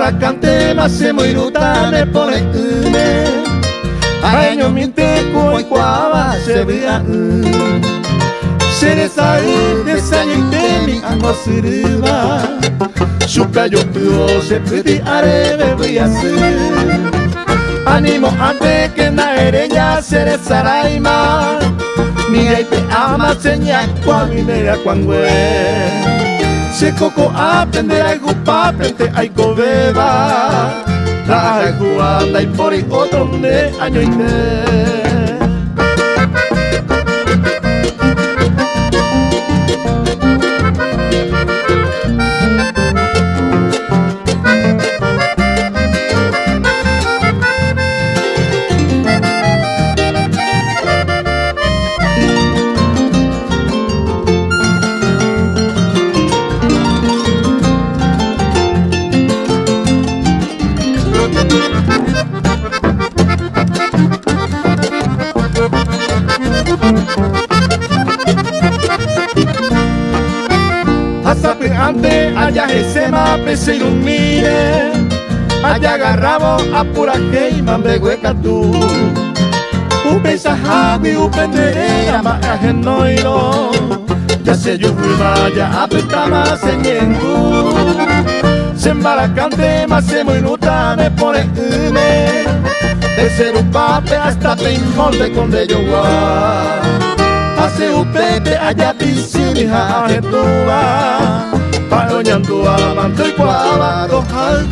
Sembaracante masemo irutane pone año minte koi kwaba sebia seresa desayite mi ango siriba suka yo pio se pidi arebe biase animo ante que na ereña seresa raima mi aite ama seña kwa mi nea kwangwe se coco aprende ay gupa aprende ay beba la ay guanda y por otro me año ite ante allá Gesema pese ilumine allá agarramos a pura queima hueca tú upe sahabi upe terera ma ajenoiro ya se yo fui vaya apretama señengu Sembaracante más se muy nutane pone de ser un pape hasta peinmonte con de yo hace upepe allá piscina ajetua paoñando a manto y cuava dos al